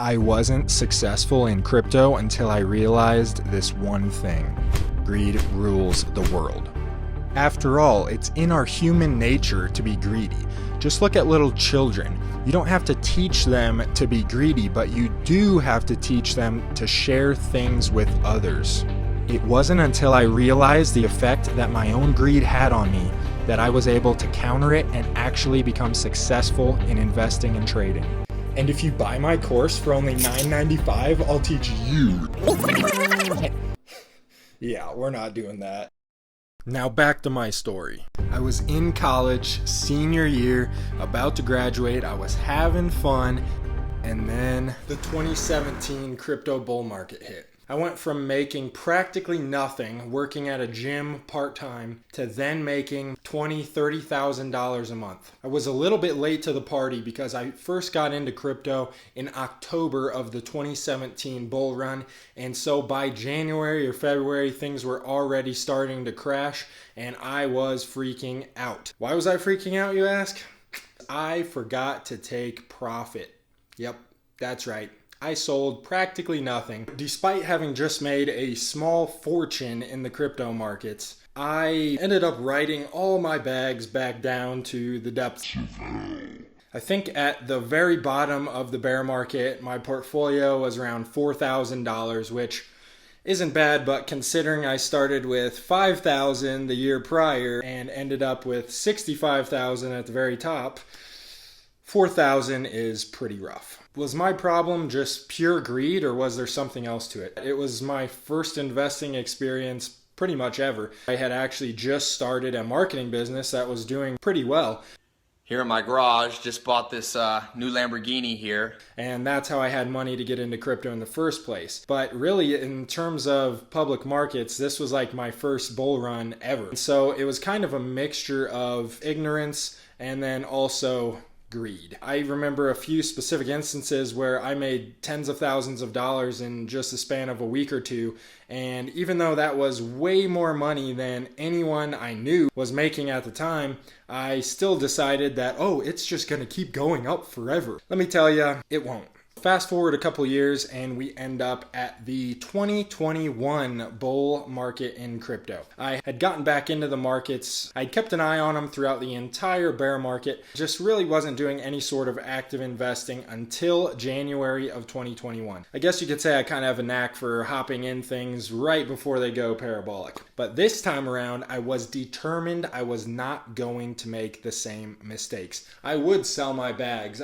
I wasn't successful in crypto until I realized this one thing: greed rules the world. After all, it's in our human nature to be greedy. Just look at little children. You don't have to teach them to be greedy, but you do have to teach them to share things with others. It wasn't until I realized the effect that my own greed had on me that I was able to counter it and actually become successful in investing and trading. And if you buy my course for only $9.95, I'll teach you. Yeah, we're not doing that. Now back to my story. I was in college, senior year, about to graduate. I was having fun, and then the 2017 crypto bull market hit. I went from making practically nothing, working at a gym part-time, to then making $20,000, $30,000 a month. I was a little bit late to the party because I first got into crypto in October of the 2017 bull run, and so by January or February, things were already starting to crash, and I was freaking out. Why was I freaking out, you ask? I forgot to take profit. Yep, that's right. I sold practically nothing. Despite having just made a small fortune in the crypto markets, I ended up writing all my bags back down to the depths of hell. I think at the very bottom of the bear market, my portfolio was around $4,000, which isn't bad, but considering I started with $5,000 the year prior and ended up with $65,000 at the very top, $4,000 is pretty rough. Was my problem just pure greed, or was there something else to it? It was my first investing experience pretty much ever. I had actually just started a marketing business that was doing pretty well. Here in my garage, just bought this new Lamborghini here. And that's how I had money to get into crypto in the first place. But really, in terms of public markets, this was like my first bull run ever. So it was kind of a mixture of ignorance and then also greed. I remember a few specific instances where I made tens of thousands of dollars in just the span of a week or two, and even though that was way more money than anyone I knew was making at the time, I still decided that, oh, it's just gonna keep going up forever. Let me tell you, it won't. Fast forward a couple years and we end up at the 2021 bull market in crypto. I had gotten back into the markets. I'd kept an eye on them throughout the entire bear market. Just really wasn't doing any sort of active investing until January of 2021. I guess you could say I kind of have a knack for hopping in things right before they go parabolic. But this time around, I was determined I was not going to make the same mistakes. I would sell my bags.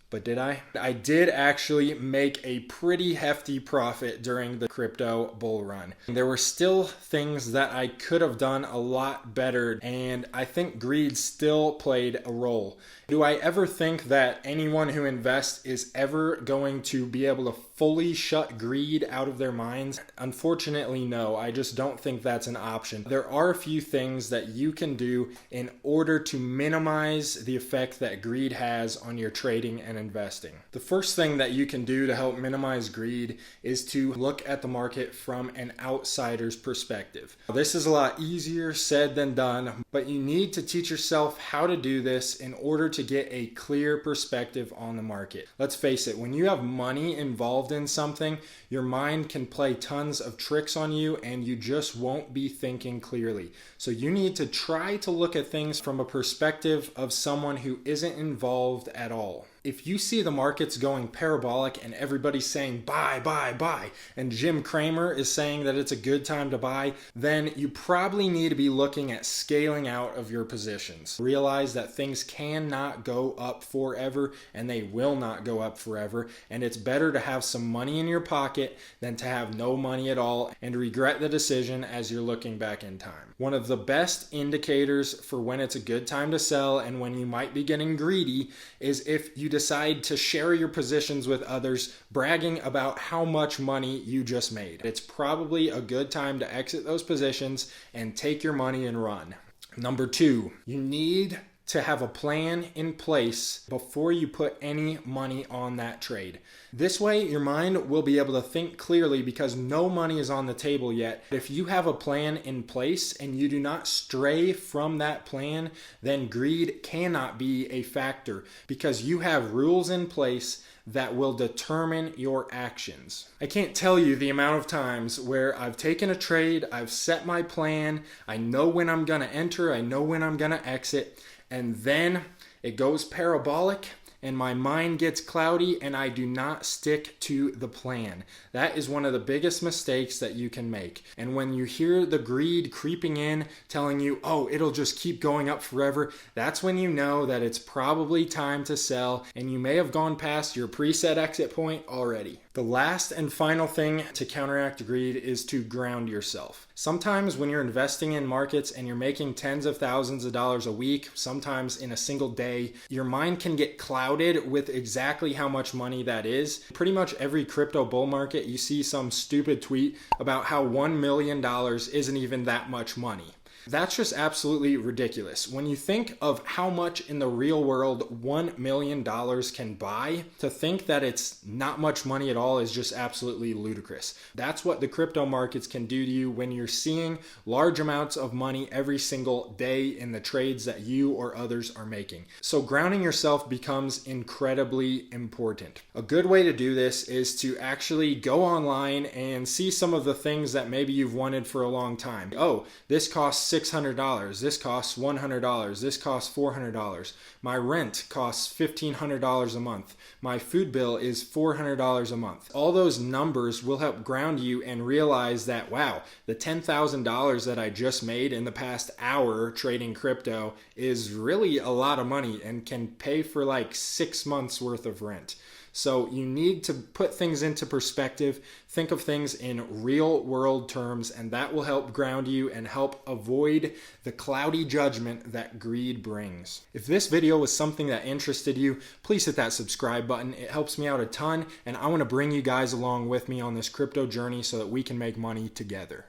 But did I? I did actually make a pretty hefty profit during the crypto bull run. There were still things that I could have done a lot better, and I think greed still played a role. Do I ever think that anyone who invests is ever going to be able to fully shut greed out of their minds? Unfortunately, no. I just don't think that's an option. There are a few things that you can do in order to minimize the effect that greed has on your trading and investing. The first thing that you can do to help minimize greed is to look at the market from an outsider's perspective. This is a lot easier said than done, but you need to teach yourself how to do this in order to get a clear perspective on the market. Let's face it, when you have money involved in something, your mind can play tons of tricks on you and you just won't be thinking clearly. So you need to try to look at things from a perspective of someone who isn't involved at all. If you see the markets going parabolic and everybody's saying buy, buy, buy, and Jim Cramer is saying that it's a good time to buy, then you probably need to be looking at scaling out of your positions. Realize that things cannot go up forever and they will not go up forever, and it's better to have some money in your pocket than to have no money at all and regret the decision as you're looking back in time. One of the best indicators for when it's a good time to sell and when you might be getting greedy is if you decide to share your positions with others, bragging about how much money you just made. It's probably a good time to exit those positions and take your money and run. Number two, you need to have a plan in place before you put any money on that trade. This way, your mind will be able to think clearly because no money is on the table yet. If you have a plan in place and you do not stray from that plan, then greed cannot be a factor because you have rules in place that will determine your actions. I can't tell you the amount of times where I've taken a trade, I've set my plan, I know when I'm gonna enter, I know when I'm gonna exit, and then it goes parabolic and my mind gets cloudy and I do not stick to the plan. That is one of the biggest mistakes that you can make. And when you hear the greed creeping in, telling you, oh, it'll just keep going up forever, that's when you know that it's probably time to sell and you may have gone past your preset exit point already. The last and final thing to counteract greed is to ground yourself. Sometimes when you're investing in markets and you're making tens of thousands of dollars a week, sometimes in a single day, your mind can get clouded with exactly how much money that is. Pretty much every crypto bull market, you see some stupid tweet about how $1 million isn't even that much money. That's just absolutely ridiculous. When you think of how much in the real world $1 million can buy, to think that it's not much money at all is just absolutely ludicrous. That's what the crypto markets can do to you when you're seeing large amounts of money every single day in the trades that you or others are making. So grounding yourself becomes incredibly important. A good way to do this is to actually go online and see some of the things that maybe you've wanted for a long time. Oh, this costs $600, this costs $100, this costs $400. My rent costs $1,500 a month. My food bill is $400 a month. All those numbers will help ground you and realize that, wow, the $10,000 that I just made in the past hour trading crypto is really a lot of money and can pay for like 6 months worth of rent. So you need to put things into perspective, think of things in real world terms, and that will help ground you and help avoid the cloudy judgment that greed brings. If this video was something that interested you, please hit that subscribe button. It helps me out a ton, and I want to bring you guys along with me on this crypto journey so that we can make money together.